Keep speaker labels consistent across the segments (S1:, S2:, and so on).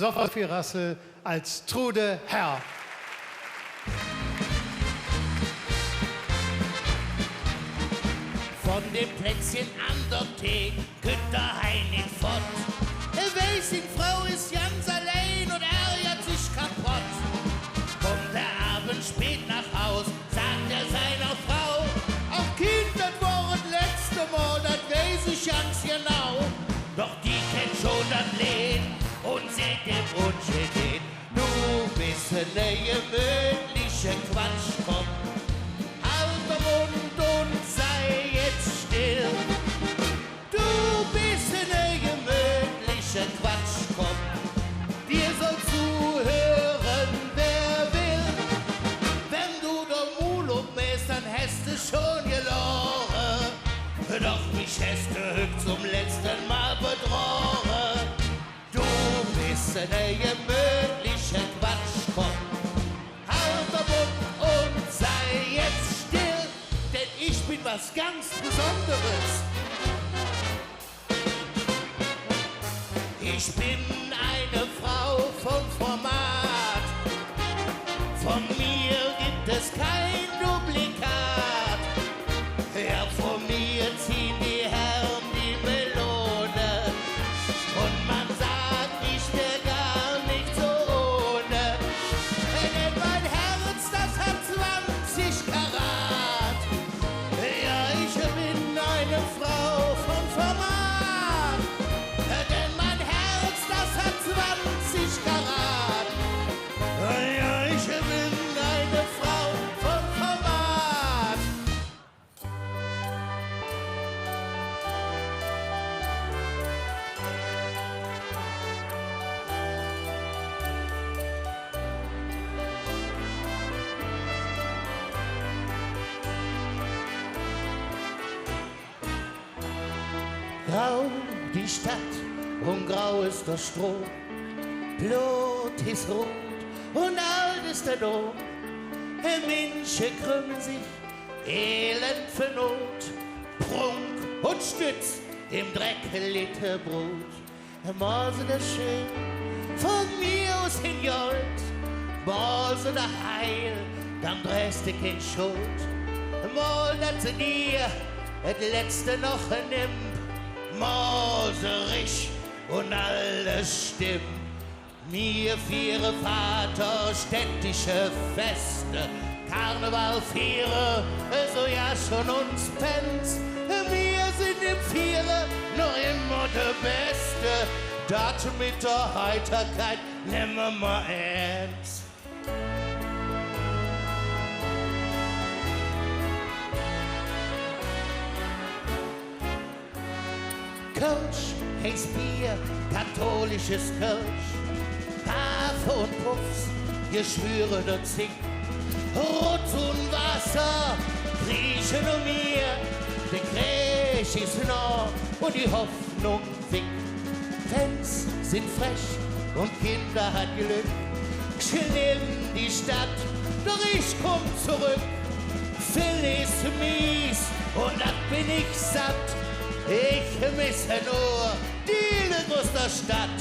S1: Sophie Rassel als Trude Herr.
S2: Von dem Plätzchen an der Tee könnt der Hein nicht fort. Weiß, die Frau ist ganz allein und ärgert sich kaputt. Kommt der Abend spät nach Haus, sagt er seiner Frau: Ach Kind, das war das letzte Mal, das weiß ich ganz genau. Doch die kennt schon das Lied und sieht dem Wunsch geht. Du bist eine gemütliche Quatschkopf. Halt den Mund und sei jetzt still. Du bist eine gemütliche Quatschkopf. Dir soll zuhören, wer will. Wenn du der Mul bist, dann hast du schon geloren. Doch mich hast du zum letzten Mal bedrohen. Du bist eine gemütliche Quatschkopf. Halt den Mund und sei jetzt still, denn ich bin was ganz Besonderes. Ich bin eine Frau vom Format. Von mir gibt es kein Duplikat. Ja, von mir ziehen die Herren die Melone. Und man sagt, ich wär gar nicht so ohne. Denn mein Herz, das hat 20 Karat. Ja, ich bin eine Frau von Format. Denn mein Herz, das hat 20 Karat. Ja, ich bin eine Frau von Format. Grau die Stadt und grau ist der Strom. Blut ist rot und alt ist der Dom. Menschen krümmen sich, Elend für Not. Prunk und Stütz im Dreck litte Brot. Morse der Schön, von mir aus in Gold. Morse der Heil, dann drehst du kein Schuld. Mal, dass sie dir das Letzte noch nimmt. Morserich und alles stimmt. Mir viere Vater städtische Feste, Karneval viere, so ja schon uns pennt's. Wir sind im Viere noch immer der Beste. Das mit der Heiterkeit nehmen wir ernst. Kölsch heißt Bier, katholisches Kölsch. Hafe und Puffs, Geschwüre und Zink. Rot und Wasser, Griechen und mir. Der Krieg ist noch und die Hoffnung winkt. Fans sind frech und Kinder hat Glück. Schnell die Stadt, doch ich komm zurück. Phil ist mies und das bin ich satt. Ich misse nur die Glück aus der Stadt.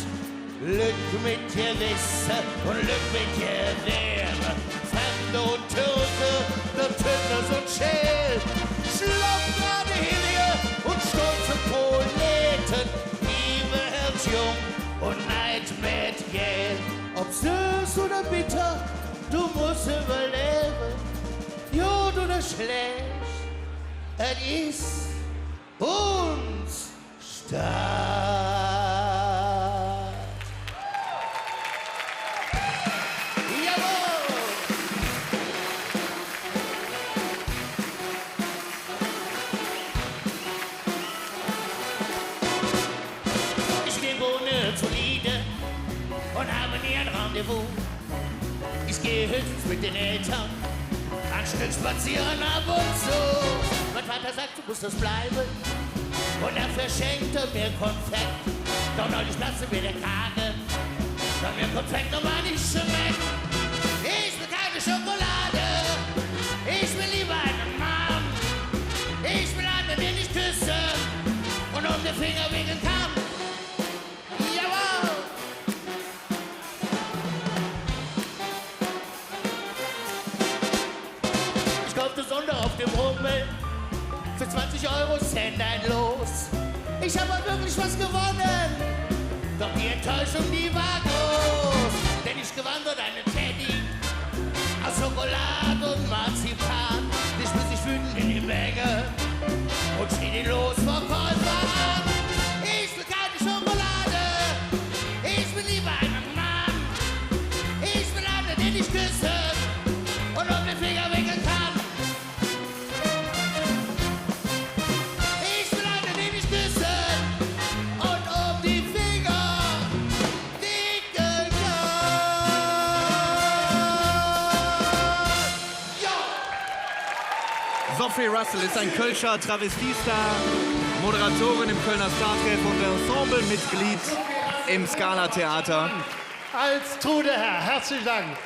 S2: Glück mit Gewisse und Glück mit Gewehre. Fremde und Türke, der Tünders und Schell. Schlappgrade Hilie und stolze Proleten. Liebe Herz jung und Neid mit Geld. Ob süß oder bitter, du musst überleben. Gut oder schlecht, es ist uns Stadt. Jawohl! Ich wohne zu Liede und habe nie ein Rendezvous. Ich gehe höchstens mit den Eltern ein Stück spazieren ab und zu. Mein Vater sagt, du musst das bleiben. Und dafür schenkt er mir Konfekt. Doch neulich platzte mir der Kragen, weil mir Konfekt nochmal nicht schmeckt. Ich will keine Schokolade, ich will lieber einen Mann. Ich will einen, den ich küsse und um den Finger wickeln kann. Jawohl! für 20 € Cent ein Los. Ich habe heute wirklich was gewonnen, doch die Enttäuschung, die war groß. Denn ich gewann dort einen Teddy aus Schokolade und Marzipan. Ich muss sich wütend in die Menge und schrie den Losverkäufer an. Ich will keine Schokolade, ich will lieber einen Mann. Ich will einen, den ich küsse und um den Finger wickeln kann. Ich will einen, den ich küsse und um die Finger wickeln kann. Ja!
S3: Sophie Russell ist ein Kölscher Travestiestar, Moderatorin im Kölner Startreff und Ensemblemitglied im Scala Theater.
S1: Als Trude Herr. Herzlichen Dank.